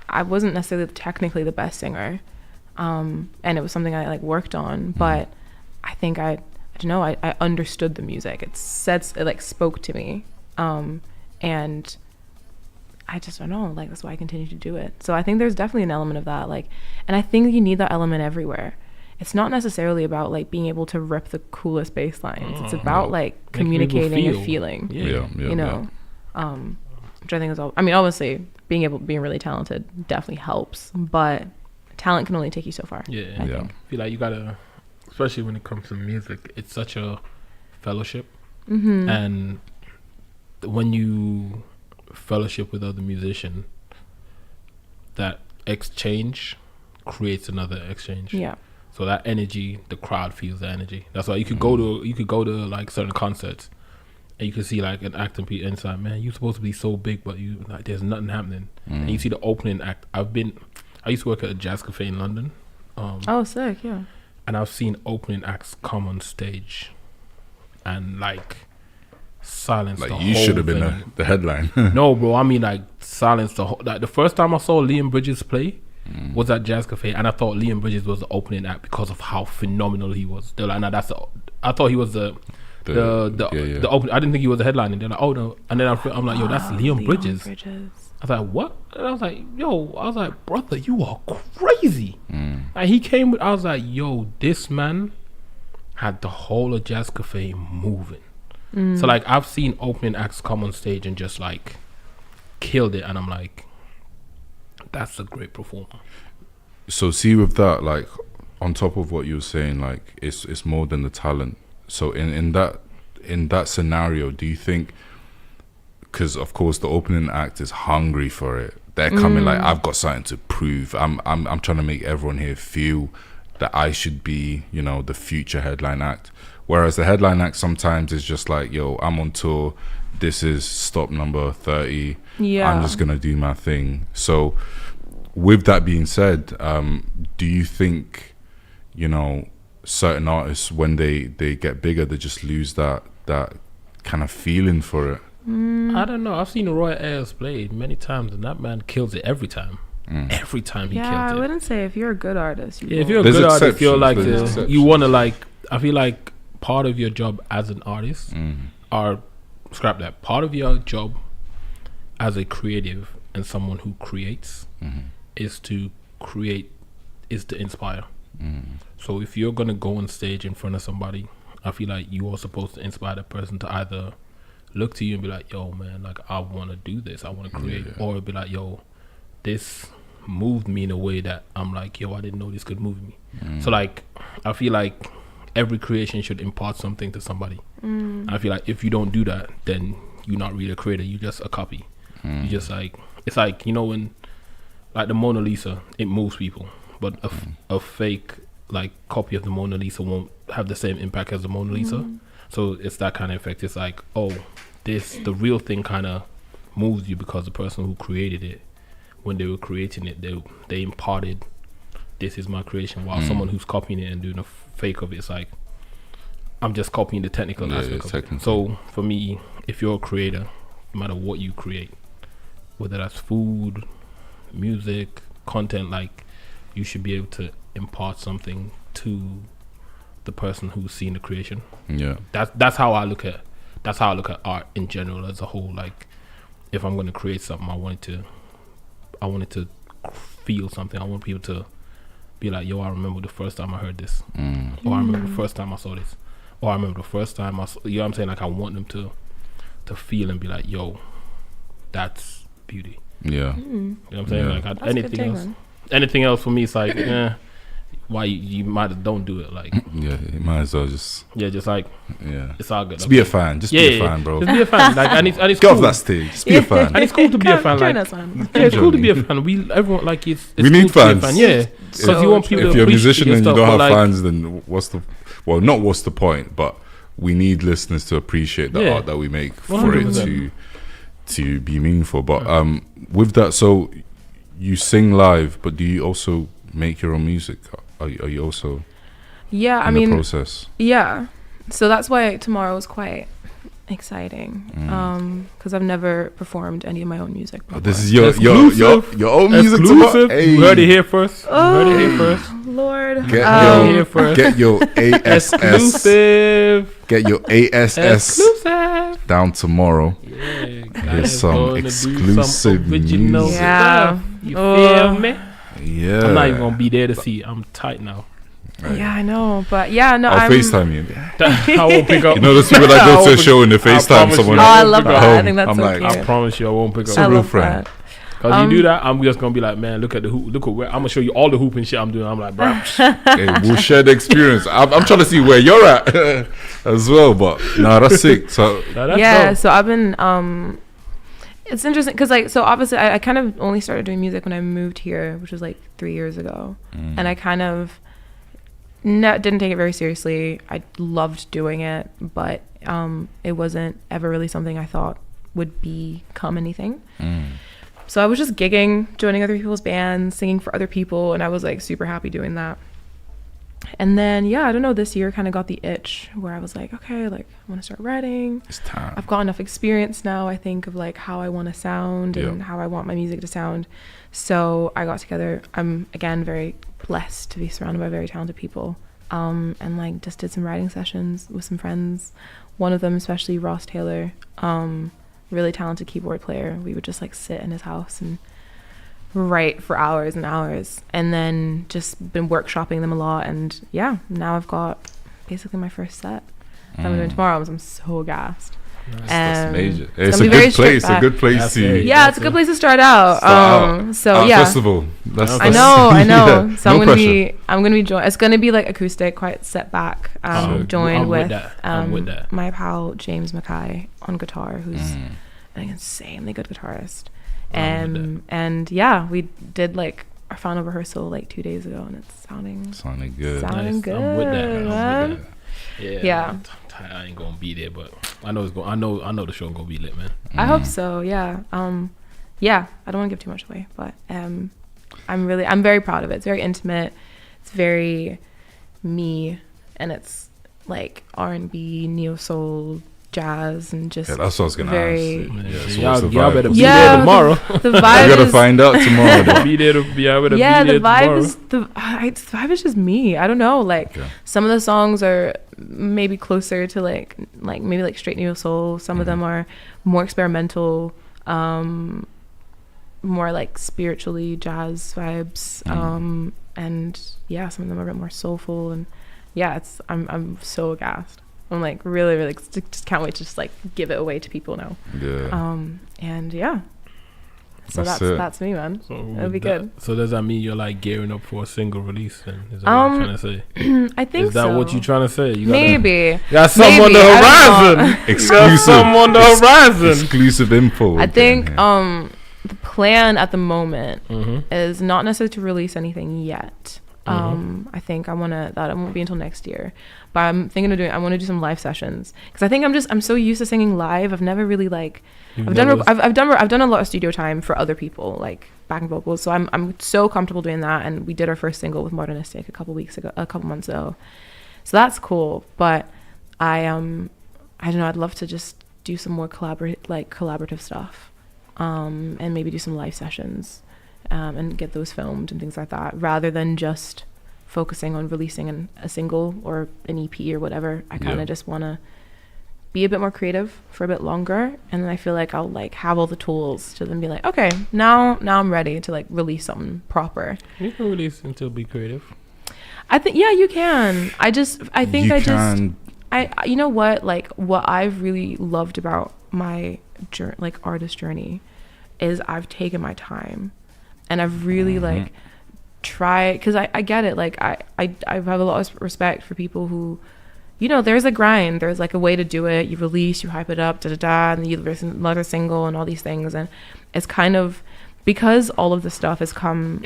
I wasn't necessarily technically the best singer, and it was something I like worked on, but I think I don't know, I understood the music. It like spoke to me, and I just don't know, like that's why I continue to do it. So I think there's definitely an element of that, like, and I think you need that element everywhere. It's not necessarily about like being able to rip the coolest bass lines. It's about like communicating and feeling. You know, which I think is all. I mean, obviously, being really talented definitely helps, but talent can only take you so far. I think. I feel like you gotta, especially when it comes to music, it's such a fellowship, and when you fellowship with other musicians, that exchange creates another exchange. So that energy, the crowd feels the energy. That's why you could go to like certain concerts, and you can see like an act and it's like, man, you're supposed to be so big, but you like there's nothing happening. And you see the opening act. I used to work at a jazz cafe in London. Sick, yeah. And I've seen opening acts come on stage, and like silence. Like the you whole should have been thing. the headline. No, bro. I mean, like silence the whole. Like the first time I saw Liam Bridges play was at Jazz Cafe, and I thought Liam Bridges was the opening act because of how phenomenal he was. They're like, nah, I thought he was the open. I didn't think he was the headline, and they're like, oh no. And then I'm like, yo, that's Liam Bridges. I was like, what? And I was like, brother, you are crazy. And he came with, I was like, yo, this man had the whole of Jazz Cafe moving. So like I've seen opening acts come on stage and just like killed it, and I'm like, that's a great performer. So see with that, like on top of what you were saying, like it's more than the talent. So in that scenario, do you think, because of course the opening act is hungry for it, they're coming like, I've got something to prove, I'm trying to make everyone here feel that I should be, you know, the future headline act. Whereas the headline act sometimes is just like, yo, I'm on tour, this is stop number 30, I'm just gonna do my thing. So with that being said, do you think, certain artists, when they get bigger, they just lose that kind of feeling for it? I don't know. I've seen Roy Ayers play many times, and that man kills it every time. Every time he kills it. Yeah, I wouldn't say if you're a good artist. If you're a good artist, you're like you want to like. I feel like part of your job as an artist, or scrap that. Part of your job as a creative and someone who creates is to create, is to inspire. So if you're gonna go on stage in front of somebody, I feel like you are supposed to inspire that person to either look to you and be like, yo man, like I want to do this, I want to create, or be like, yo, this moved me in a way that I'm like, yo, I didn't know this could move me. So like I feel like every creation should impart something to somebody. I feel like if you don't do that, then you're not really a creator, you're just a copy. You just like, it's like, when like the Mona Lisa, it moves people, but a fake like copy of the Mona Lisa won't have the same impact as the Mona Lisa. So it's that kind of effect. It's like, oh, the real thing kind of moves you because the person who created it, when they were creating it, they imparted, this is my creation, while someone who's copying it and doing a fake of it, it's like, I'm just copying the technical aspect of it. So for me, if you're a creator, no matter what you create, whether that's food, music, content, like you should be able to impart something to the person who's seen the creation. That's how I look at art in general as a whole. Like if I'm going to create something, I want it to feel something. I want people to be like, yo, I remember the first time I heard this, or I remember the first time I saw this, or I remember the first time I saw, you know what I'm saying? Like I want them to feel and be like, yo, that's beauty. You know what I'm saying? Like anything else for me, it's like, why you might have don't do it, like you might as well just like it's all good. Just be a fan, be a fan, bro. Just be a fan. Like and it's get cool. off that stage. Just be a fan. And it's cool to be a fan. Like it's cool to be a fan. Everyone like it's we need cool fans. Because you want people. If to you're a musician and you don't have like, fans, then what's the point? But we need listeners to appreciate the art that we make for 100%. It to be meaningful. But with that, so you sing live, but do you also make your own music? Are you also in the process? Yeah, so that's why tomorrow is quite exciting, because I've never performed any of my own music before. This is your own music tomorrow. Hey. You heard it here first. Lord, get your ASS exclusive. Get your ASS exclusive down tomorrow. Here's some exclusive music. Stuff. You feel me? Yeah, I'm not even gonna be there to see. I'm tight now. Right. Yeah, I know, but I'll FaceTime you. I won't pick up. Those people that go to a show and they FaceTime someone. Oh, I love that. I think that's I'm so like, cute. I promise you, I won't pick up. It's a real friend. Because you do that, I'm just gonna be like, man, look at the hoop. Look at where I'm gonna show you all the hooping shit I'm doing. I'm like, bro, hey, we'll share the experience. I'm trying to see where you're at as well. But no, that's sick. So so I've been it's interesting because so obviously I kind of only started doing music when I moved here, which was 3 years ago, and I kind of didn't take it very seriously. I loved doing it, but it wasn't ever really something I thought would become anything. So I was just gigging, joining other people's bands, singing for other people, and I was super happy doing that. And then I don't know, this year kind of got the itch where I was like, okay, I want to start writing. It's time. I've got enough experience now, I think, of how I want to sound and how I want my music to sound. So I got together. I'm again very blessed to be surrounded by very talented people, and just did some writing sessions with some friends. One of them especially, Ross Taylor, really talented keyboard player. We would just sit in his house and write for hours and hours, and then just been workshopping them a lot. And now I've got basically my first set that I'm doing tomorrow. I'm so gassed. That's major. It's a good place. A good place to. It's a good place to start out. Festival. I know. So I'm gonna be joined. It's gonna be acoustic, quite set back. Joined with my pal James Mackay on guitar, who's an insanely good guitarist. And we did our final rehearsal 2 days ago, and it's sounding good. Nice. Good. I'm with that. Man. Yeah. I ain't gonna be there, but I know I know the show gonna be lit, man. I hope so. Yeah. I don't want to give too much away, but I'm very proud of it. It's very intimate. It's very me, and it's like R&B, neo soul, jazz, and just that's what I was gonna ask. Y'all better be Yeah, there tomorrow. The vibe I gotta is, find out tomorrow. Though. Be there to be able to yeah, be there the vibe tomorrow. is the vibe is just me. I don't know. Like some of the songs are maybe closer to like maybe like straight neo soul. Some of them are more experimental, more like spiritually jazz vibes. And yeah, some of them are a bit more soulful, and yeah, it's I'm so aghast. I'm like really just can't wait to just like give it away to people now. Yeah. And yeah. So that's me, man. So It'll be good. So does that mean you're like gearing up for a single release then? Is that what you're trying to say? I think so. Is that what you're trying to say? You Maybe. got some on the horizon. Exclusive. Some on the horizon. Exclusive info. I think the plan at the moment is not necessarily to release anything yet. I think that won't be until next year, but I'm thinking of I want to do some live sessions, because I think I'm so used to singing live. I've never really like I've done a lot of studio time for other people, like backing vocals, so I'm so comfortable doing that. And we did our first single with Modernistic a couple months ago, so that's cool. But I don't know, I'd love to just do some more collaborative stuff, and maybe do some live sessions, and get those filmed and things like that, rather than just focusing on releasing a single or an EP or whatever. I kind of just want to be a bit more creative for a bit longer, and then I feel like I'll like have all the tools to then be like, okay, now I'm ready to like release something proper. You can release and still be creative. I think you can. You know what, like what I've really loved about my artist journey is I've taken my time, and I've really like tried, because I get it. Like I have a lot of respect for people who, you know, there's a grind, there's like a way to do it. You release, you hype it up, and then you release another single and all these things, and it's kind of, because all of the stuff has come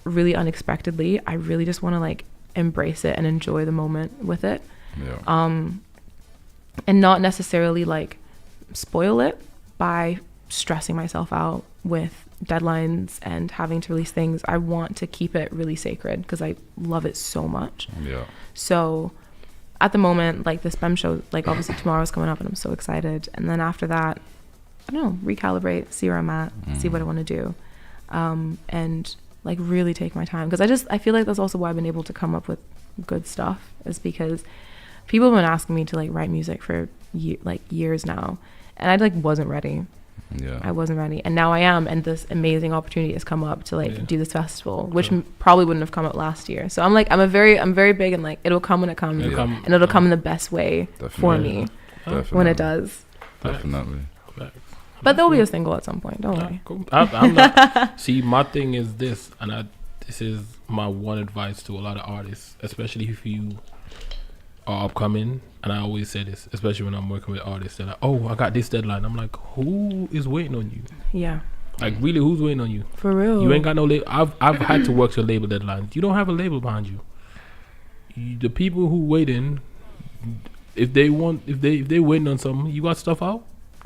really unexpectedly, I really just want to like embrace it and enjoy the moment with it. And not necessarily like spoil it by stressing myself out with deadlines and having to release things. I want to keep it really sacred because I love it so much. So at the moment, like this BEM show, like obviously tomorrow's coming up and I'm so excited, and then after that, I don't know, recalibrate, see where I'm at, see what I want to do, and like really take my time, because I feel like that's also why I've been able to come up with good stuff, is because people have been asking me to like write music for years now, and I like wasn't ready. I wasn't ready, and now I am, and this amazing opportunity has come up to like do this festival, which probably wouldn't have come up last year. So I'm very big, and like it'll come when it comes, and it'll come in the best way for me when it does. Definitely. But there'll be a single at some point. Don't worry. Cool. I'm not. See, my thing is this, and this is my one advice to a lot of artists, especially if you are upcoming. And I always say this, especially when I'm working with artists. They're like, "Oh, I got this deadline." I'm like, "Who is waiting on you?" Yeah. Like, really, who's waiting on you? For real. You ain't got no label. I've had to work to label deadlines. You don't have a label behind you. The people who waiting, if they waiting on something, you got stuff out,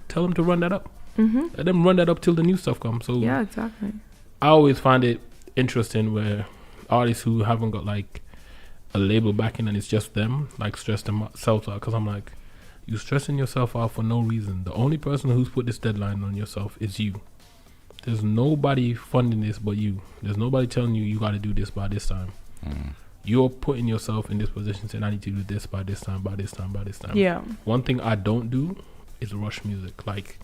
tell them to run that up. Let them run that up till the new stuff comes. So yeah, exactly. I always find it interesting where artists who haven't got like a label backing and it's just them, like stress themselves out, because I'm like, you stressing yourself out for no reason. The only person who's put this deadline on yourself is you. There's nobody funding this but you. There's nobody telling you got to do this by this time. You're putting yourself in this position saying, I need to do this by this time, by this time, by this time. Yeah. One thing I don't do is rush music. Like,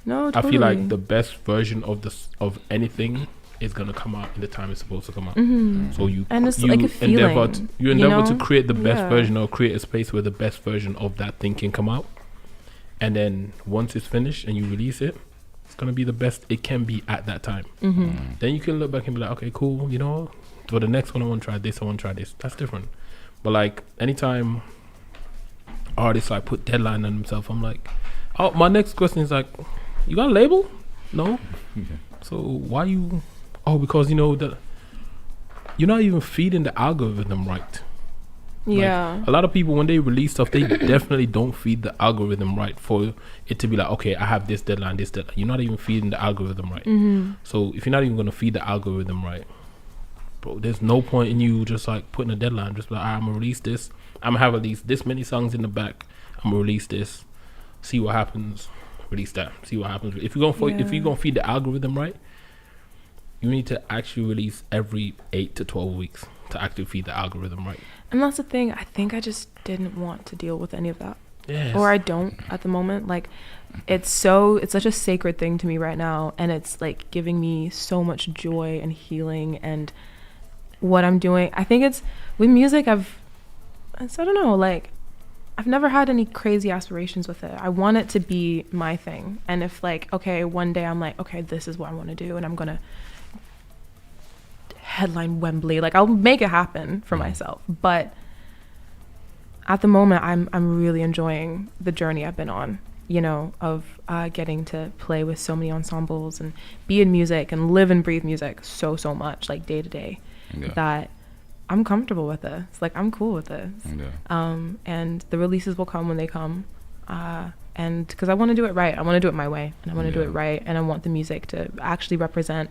no, totally. I feel like the best version of anything is gonna come out in the time it's supposed to come out. So you like a feeling, endeavor to create the best version, or create a space where the best version of that thing can come out. And then once it's finished and you release it, it's gonna be the best it can be at that time. Then you can look back and be like, okay, cool, you know, for the next one I want to try this. That's different. But like anytime artists like put deadline on themselves, I'm like, oh, my next question is like, you got a label? No. So why you? Oh, because you know that you're not even feeding the algorithm right. Yeah. Like, a lot of people, when they release stuff, they definitely don't feed the algorithm right for it to be like, okay, I have this deadline. You're not even feeding the algorithm right. So if you're not even going to feed the algorithm right, bro, there's no point in you just like putting a deadline. Just like, I'm gonna release this. I'm gonna have at least this many songs in the back. I'm gonna release this. See what happens. Release that. See what happens. If you're gonna feed the algorithm right, you need to actually release every 8 to 12 weeks to actually feed the algorithm right. And that's the thing. I think I just didn't want to deal with any of that. Yes. Or I don't at the moment. Like, it's such a sacred thing to me right now, and it's like giving me so much joy and healing. And what I'm doing, I think it's with music. I don't know, like, I've never had any crazy aspirations with it. I want it to be my thing. And if like, okay, one day I'm like, okay, this is what I want to do, and I'm gonna headline Wembley, like, I'll make it happen for myself. But at the moment, I'm really enjoying the journey I've been on, you know, of getting to play with so many ensembles and be in music and live and breathe music so much, like day to day, that I'm comfortable with this. Like, I'm cool with this. And the releases will come when they come. And because I want to do it right. I want to do it my way, and I want to do it right. And I want the music to actually represent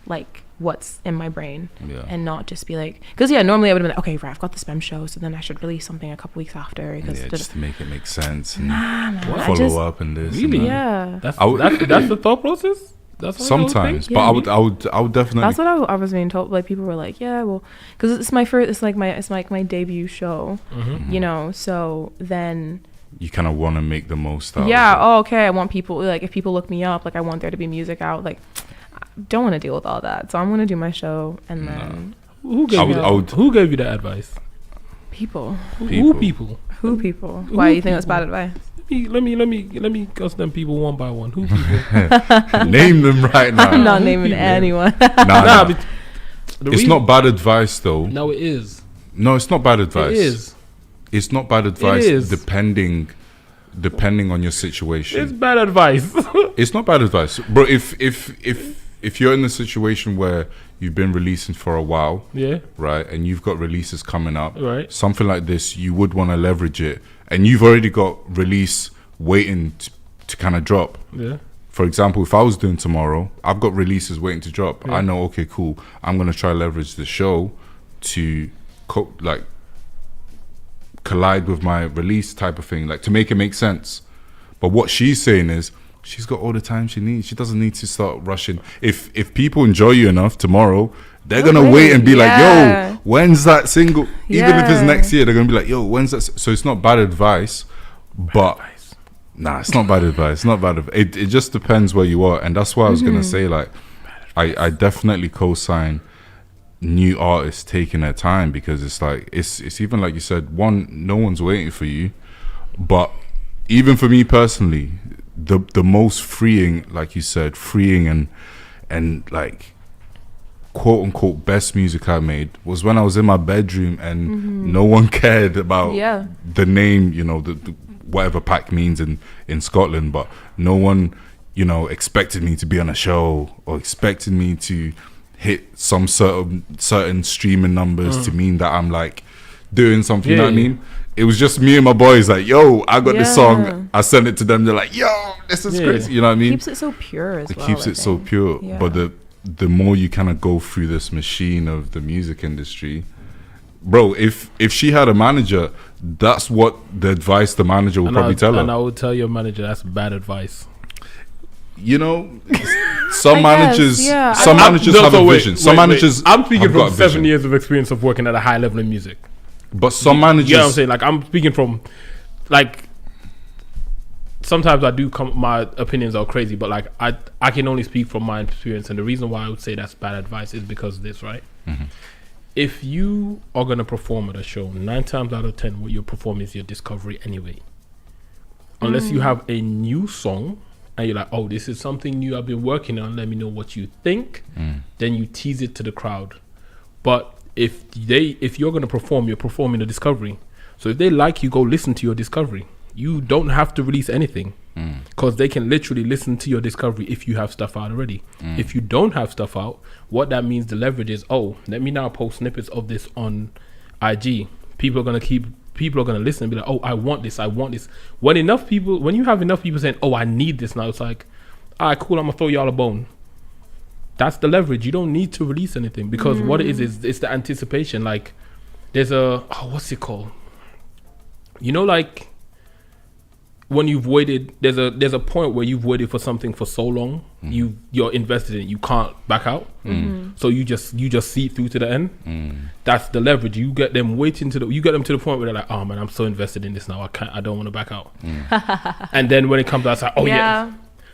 like what's in my brain, and not just be like, because normally I would have been like, okay, right, I've got the SPEM show, so then I should release something a couple weeks after, just to make it make sense and man, follow up and this. Really? And that's the thought process. That's what sometimes, but I would definitely. That's what I was being told. Like, people were like, yeah, well, because it's my first, it's like my debut show, you know. So then you kind of want to make the most out. Yeah. Oh, okay. I want people, like, if people look me up, like, I want there to be music out. Like, I don't want to deal with all that. So I'm gonna do my show, and then who gave you that advice? People. Who people? Why you think that's bad advice? Let me cuss them people one by one. Who people? Name them right now. I'm not naming anyone. Nah. It's not bad advice though. No, it is. No, it's not bad advice. It is. It's not bad advice. It is. Depending on your situation. It's bad advice. It's not bad advice, bro. If you're in a situation where you've been releasing for a while, right, and you've got releases coming up, right, something like this, you would want to leverage it, and you've already got release waiting to kind of drop. Yeah. For example, if I was doing tomorrow, I've got releases waiting to drop. I know, okay, cool. I'm gonna try leverage the show to collide with my release type of thing, like to make it make sense. But what she's saying is, she's got all the time she needs. She doesn't need to start rushing. If people enjoy you enough tomorrow, they're gonna wait and be like, yo, when's that single? Even if it's next year, they're gonna be like, yo, when's that? So it's not bad advice, but nah, it's not bad advice. It's not bad advice. It just depends where you are, and that's why I was gonna say, like, I definitely co-sign new artists taking their time, because it's like it's even like you said, one, no one's waiting for you, but even for me personally, the most freeing, like you said, and like quote unquote best music I made was when I was in my bedroom and no one cared about the name, you know, the whatever pack means in Scotland, but no one, you know, expected me to be on a show or expected me to hit some certain streaming numbers to mean that I'm like doing something, you know what I mean? It was just me and my boys like, yo, I got this song. I sent it to them. They're like, yo, this is crazy. You know what I mean? Keeps it so pure as well. It keeps it so pure. But the more you kind of go through this machine of the music industry, bro, if she had a manager, that's what the advice the manager would probably tell her. And I would tell your manager that's bad advice. You know, some managers have a vision. Some managers, I'm speaking from 7 years of experience of working at a high level in music. But some managers, you know what I'm saying? Like, I'm speaking from, like, sometimes I do my opinions are crazy, but like I can only speak from my experience, and the reason why I would say that's bad advice is because of this, right? If you are gonna perform at a show, 9 times out of 10, what you're performing is your discovery anyway. Unless you have a new song and you're like, oh, this is something new I've been working on, let me know what you think, then you tease it to the crowd. But if you're going to perform, you're performing a discovery. So if they like you, go listen to your discovery. You don't have to release anything, because they can literally listen to your discovery if you have stuff out already. If you don't have stuff out, what that means, the leverage is, oh, let me now post snippets of this on IG. People are going to listen and be like, oh, I want this. When you have enough people saying, oh, I need this now, it's like, all right, cool, I'm going to throw y'all a bone. that's the leverage. You don't need to release anything because what it is it's the anticipation. Like there's what's it called? You know, like when you've waited, there's a point where you've waited for something for so long, you're invested in it, you can't back out. So you just see it through to the end. That's the leverage. You get them to the point where they're like, oh man, I'm so invested in this now, I don't want to back out. And then when it comes out, it's like, oh yeah.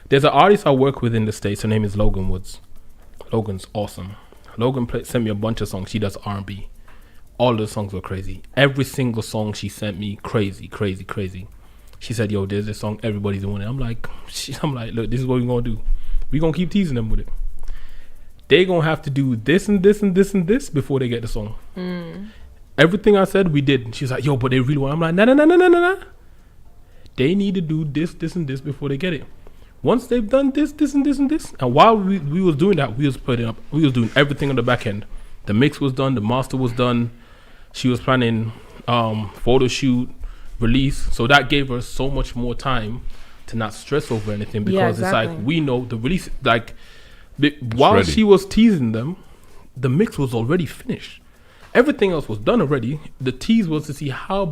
There's an artist I work with in the States. Her name is Logan Woods. Logan's awesome. Logan sent me a bunch of songs. She does R&B. All of the songs were crazy. Every single song she sent me, crazy. She said, yo, there's this song, everybody's doing it. I'm like, look, this is what we're going to do. We're going to keep teasing them with it. They're going to have to do this and this and this and this before they get the song. Everything I said, we did. She's like, yo, but they really want. I'm like, no. They need to do this and this before they get it. Once they've done this and this and this, and while we was doing that, we was doing everything on the back end. The mix was done, the master was done. She was planning photo shoot, release. So that gave her so much more time to not stress over anything because it's like we know the release. Like while she was teasing them, the mix was already finished. Everything else was done already. The tease was to see how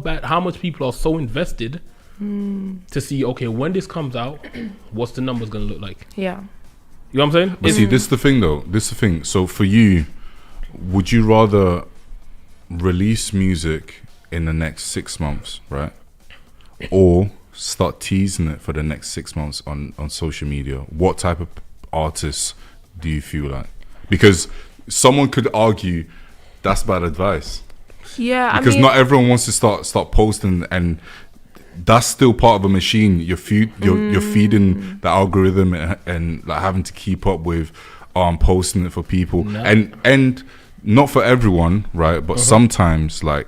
much people are so invested. To see, okay, when this comes out, what's the numbers gonna look like? Yeah, you know what I'm saying? But see, this is the thing though. This is the thing. So for you, would you rather release music in the next 6 months, right, or start teasing it for the next 6 months on social media? What type of artists do you feel like? Because someone could argue that's bad advice. Yeah, because not everyone wants to start posting, and that's still part of a machine. You're feeding the algorithm and like having to keep up with posting it for people, and not for everyone, right? But sometimes, like,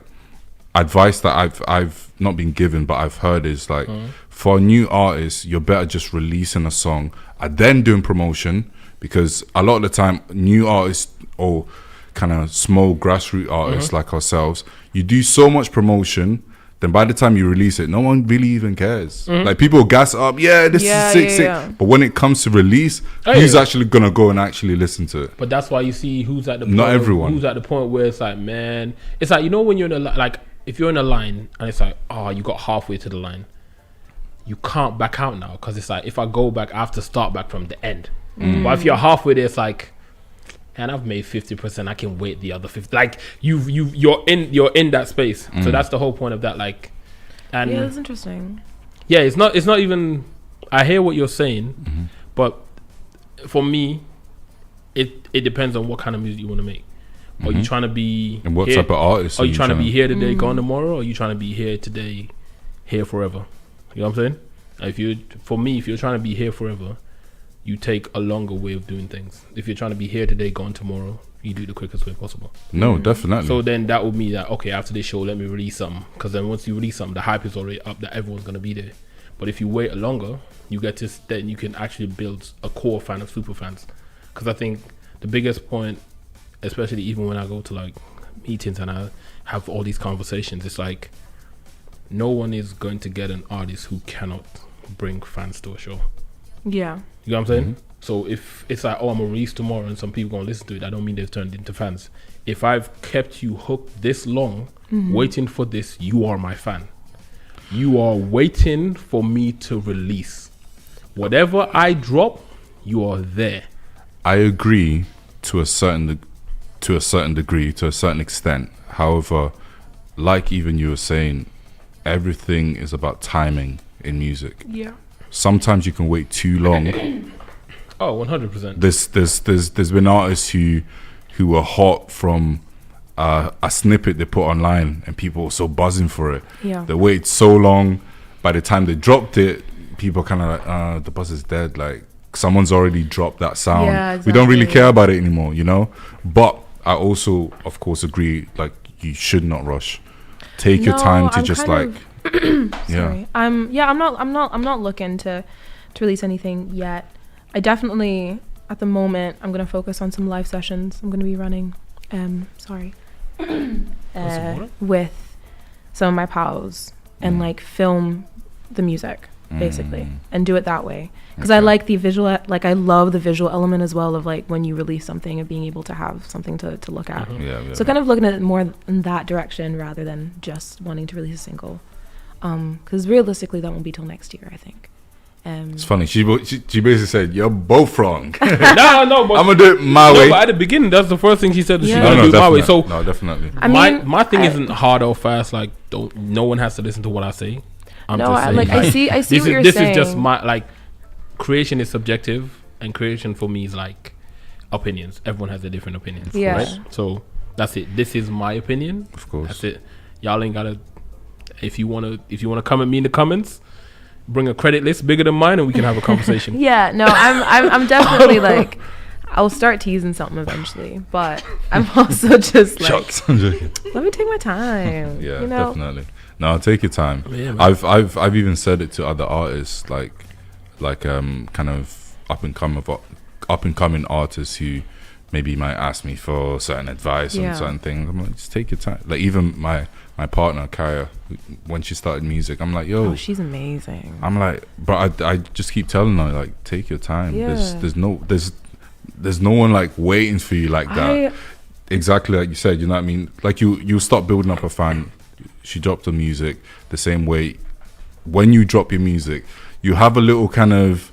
advice that I've not been given but I've heard is like, for a new artist, you're better just releasing a song and then doing promotion, because a lot of the time new artists or kind of small grassroots artists like ourselves, you do so much promotion, then by the time you release it, no one really even cares. Like, people gas up, this is sick. But when it comes to release, who's actually gonna go and actually listen to it? But that's why you see who's at the point. Not everyone. Who's at the point where it's like, man, it's like, you know, when you're in if you're in a line and it's like, you got halfway to the line, you can't back out now, because it's like, if I go back, I have to start back from the end. But if you're halfway there, it's like, and I've made 50%, I can wait the other 50. Like, you're in that space. So that's the whole point of that. Like, and yeah, that's interesting. Yeah, it's not even. I hear what you're saying, but for me, it depends on what kind of music you want to make. Are you trying to be and what type of artist? Are you trying to be here today, gone tomorrow? Or are you trying to be here today, here forever? You know what I'm saying? If you're trying to be here forever, you take a longer way of doing things. If you're trying to be here today, gone tomorrow, you do the quickest way possible. No, definitely. So then that would mean that, okay, after this show, let me release something. Because then once you release something, the hype is already up that everyone's going to be there. But if you wait longer, then you can actually build a core fan of super fans. Because I think the biggest point, especially even when I go to like meetings and I have all these conversations, it's like, no one is going to get an artist who cannot bring fans to a show. Yeah. You know what I'm saying? So if it's like, I'm gonna release tomorrow and some people gonna listen to it, I don't mean they've turned into fans. If I've kept you hooked this long, waiting for this, you are my fan. You are waiting for me to release. Whatever I drop, you are there. I agree to a certain degree, to a certain extent. However, like even you were saying, everything is about timing in music. Yeah. Sometimes you can wait too long. 100%. There's been artists who were hot from a snippet they put online, and people were so buzzing for it. Yeah. They waited so long. By the time they dropped it, people kind of like, the buzz is dead. Like, someone's already dropped that sound. Yeah, exactly. We don't really care about it anymore, you know. But I also, of course, agree. Like, you should not rush. Take your time to just like. Sorry. I'm not looking to release anything yet. I definitely, at the moment, I'm gonna focus on some live sessions. I'm gonna be running with some of my pals and like film the music. basically, and do it that way. Because I like the visual, like I love the visual element as well of like when you release something and being able to have something to look at. So kind of looking at it more in that direction rather than just wanting to release a single. Because realistically, that won't be till next year, I think. It's funny. She basically said, "You're both wrong." no, but I'm gonna do it my way. But at the beginning, that's the first thing she said. That she's Yeah. gonna do it my way. So no, definitely. I mean, my thing isn't hard or fast. Like, no one has to listen to what I say. I'm just saying, I see this what you're this saying. is just my like. Creation is subjective, and creation for me is like opinions. Everyone has a different opinion. Yeah. Right? So that's it. This is my opinion. Of course. That's it. Y'all ain't gotta. If you wanna come at me in the comments, bring a credit list bigger than mine, and we can have a conversation. Yeah, no, I'm definitely like, I'll start teasing something eventually, but I'm also just like, Shucks, I'm joking. let me take my time. Yeah, you know? definitely. No, take your time. Yeah, man. I've even said it to other artists, like kind of up and coming artists who maybe might ask me for certain advice on certain things. I'm like, just take your time. Like even my partner Gaia, when she started music, I'm like, yo, Oh, she's amazing. I'm like, but I just keep telling her like, take your time. Yeah. There's no one like waiting for you like that. Exactly like you said. You know what I mean? Like you start building up a fan. She dropped her music the same way. When you drop your music, you have a little kind of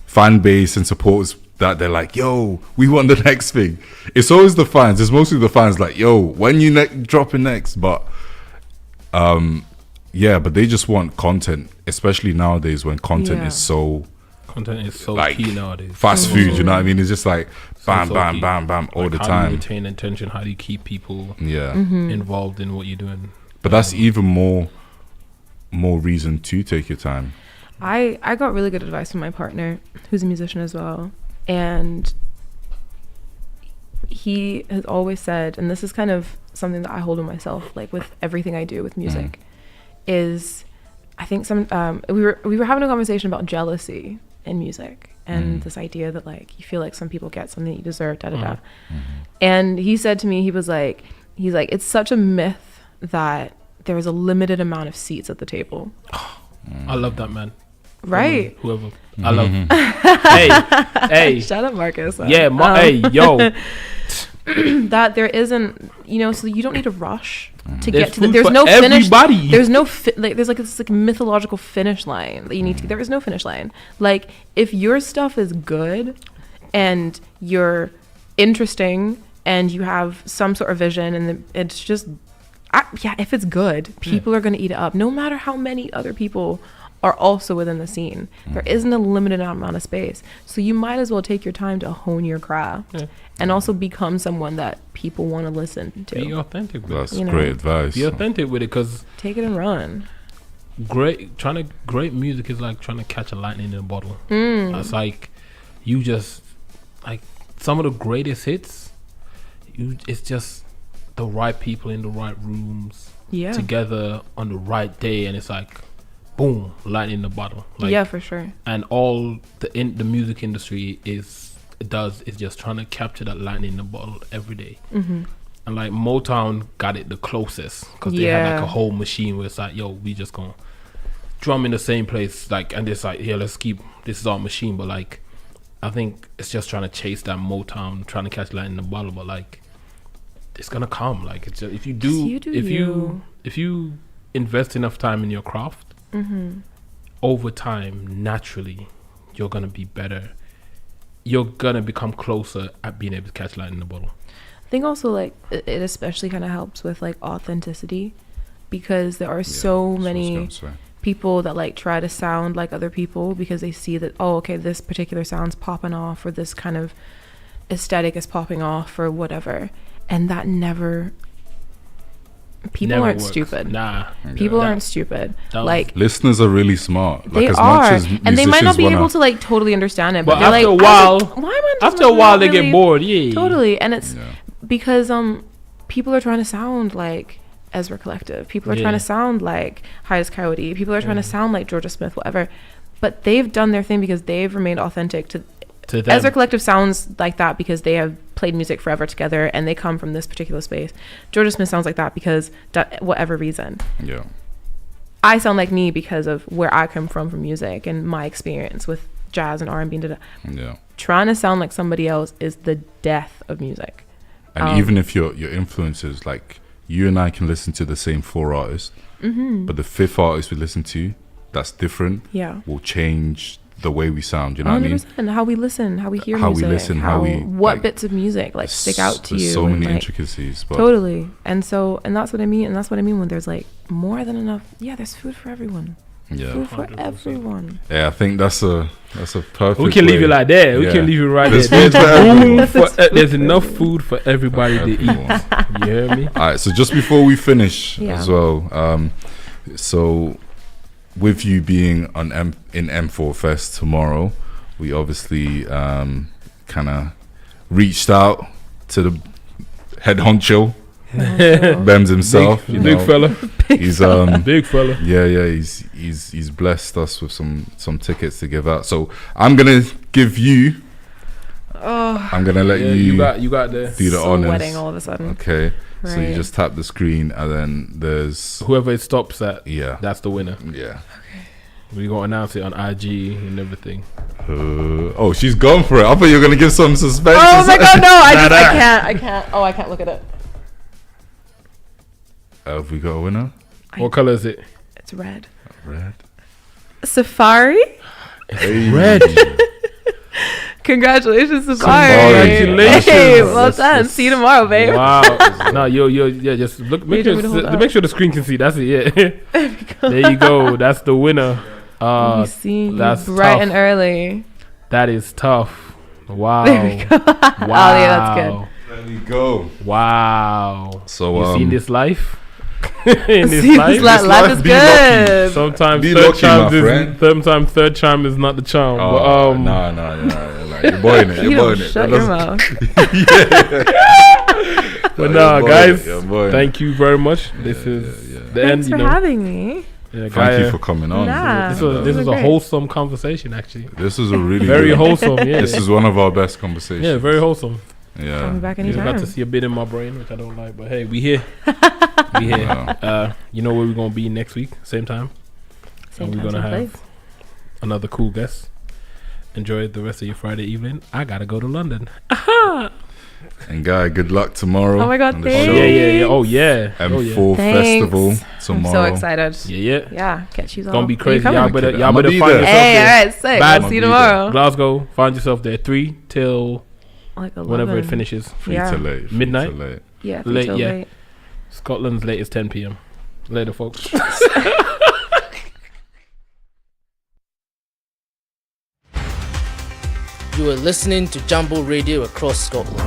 fan base and supporters that they're like, yo, we want the next thing. It's always the fans. It's mostly the fans like, yo, when you dropping next? But but they just want content, especially nowadays when content is so like key nowadays. fast food, you know what I mean? It's just like bam, So bam, key. bam, bam, all Like, the how time. do you retain attention? How do you keep people Yeah. involved in what you're doing? But that's even more reason to take your time. I got really good advice from my partner, who's a musician as well, and he has always said, and this is kind of something that I hold on myself, like with everything I do with music, is I think we were having a conversation about jealousy in music and this idea that like you feel like some people get something that you deserve, da da da. And he said to me, he's like, it's such a myth that there's a limited amount of seats at the table. I love that, man. Right. Whoever. I love. hey. Shout out Marcus. Yeah. Hey, yo. That there isn't, so you don't need to rush to There's get to the, food there's for no finish. everybody. There's no there's like this like mythological finish line that you need to. There is no finish line. Like if your stuff is good and you're interesting and you have some sort of vision and it's just if it's good, people are going to eat it up, no matter how many other people are also within the scene. There isn't a limited amount of space, so you might as well take your time to hone your craft and also become someone that people want to listen to. Be authentic with That's it. great advice. Be authentic with it, because Take it and run. great music is like trying to catch a lightning in a bottle. It's like you just like some of the greatest hits. It's just the right people in the right rooms together on the right day, and it's like boom, lightning in the bottle. Like, Yeah, for sure. and all the music industry is just trying to capture that lightning in the bottle every day. And like Motown got it the closest, because they had like a whole machine where it's like, yo, we just gonna drum in the same place, like, and it's like, yeah, let's keep, this is our machine. But like I think it's just trying to chase that Motown, trying to catch lightning in the bottle. But like it's gonna come. Like it's just, if you invest enough time in your craft, over time, naturally, you're gonna be better. You're gonna become closer at being able to catch lightning in the bottle. I think also like it especially kind of helps with like authenticity, because there are so many people that like try to sound like other people because they see that, oh, okay, this particular sound's popping off, or this kind of aesthetic is popping off, or whatever, and that never. People Never aren't works. stupid. Nah. People aren't stupid. Like listeners are really smart. they like, as are, much as and they might not be musicians able to like totally understand it. But But they're after like, a while, why am I just after a not while, they really- get bored. Yeah. Totally, and it's Yeah. because people are trying to sound like Ezra Collective. People are trying to sound like Highest Coyote. People are trying to sound like Georgia Smith, whatever. But they've done their thing because they've remained authentic to them. Ezra Collective sounds like that because they have played music forever together and they come from this particular space. Georgia Smith sounds like that because whatever reason. Yeah. I sound like me because of where I come from music and my experience with jazz and R&B. Yeah. Trying to sound like somebody else is the death of music. And even if your influences, like you and I can listen to the same 4 artists, but the 5th artist we listen to, that's different, will change the way we sound. You know 100%. What I mean? How we listen, how we hear how music, we listen, what like, bits of music like stick out to you. There's so many like, intricacies. But totally. And that's what I mean. And that's what I mean when there's like more than enough. Yeah, there's food for everyone. Yeah, food for 100%. everyone. Yeah, I think that's a perfect. We can leave it like that. We can leave it right there. There's enough food for everybody to eat. You hear me? All right. So just before we finish as well, so with you being in M4 Fest tomorrow, we obviously kind of reached out to the head honcho. Bems himself, big fella. He's big fella. Yeah. He's blessed us with some tickets to give out. So I'm gonna give you. I'm gonna let you. You got the do the honors. Sweating all of a sudden. Okay. Right. So you just tap the screen and then there's whoever it stops at. Yeah. That's the winner. Yeah. We're gonna announce it on IG and everything. Oh, she's gone for it. I thought you were gonna give some suspense. Oh my god, no! I can't. Oh, I can't look at it. Have we got a winner? What color is it? It's red. Red. Safari. Hey. Red. Congratulations, Safari. Congratulations. Hey, well done. See you tomorrow, babe. Wow. No, yeah. Just look. Make sure the screen can see. That's it. Yeah. There you go. That's the winner. We see that's bright tough. and early. That is tough. Wow. There we go. Wow. Oh yeah, that's good. There we go. Wow. So you seen this life? In this life is good. Sometimes be third lucky, charm my friend. sometimes third charm is not the charm. Oh, but, no. You're boying it. You're boying it. Shut your mouth. But no, guys, thank you very much. This is the end. Thanks for having me. Yeah, Thank you for coming on. Nah, this was a wholesome conversation, actually. This is a really very wholesome. Yeah, this is one of our best conversations. Yeah, very wholesome. Yeah, I'll be back You anytime. got to see a bit in my brain, which I don't like, but hey, we here. We here. Wow. You know where we're gonna be next week, same time. Same and we're time, gonna same have place. another cool guest. Enjoy the rest of your Friday evening. I gotta go to London. And Gaia, good luck tomorrow. Oh my god, on the thanks. show. Yeah. Oh yeah. M4 Thanks. Festival I'm tomorrow. so excited. Yeah. Yeah, catch you all. Gonna be Are you crazy. coming? Y'all better I'ma find be yourself there. Hey, there. all right, sick. Bad I'll see you I'ma be tomorrow. Glasgow, find yourself there 3 till Like 11. whenever it finishes. Free Yeah. to late. Midnight? Free to late. Yeah, Late, till yeah. late. Scotland's late is 10 p.m. Later, folks. You are listening to Jambo Radio across Scotland.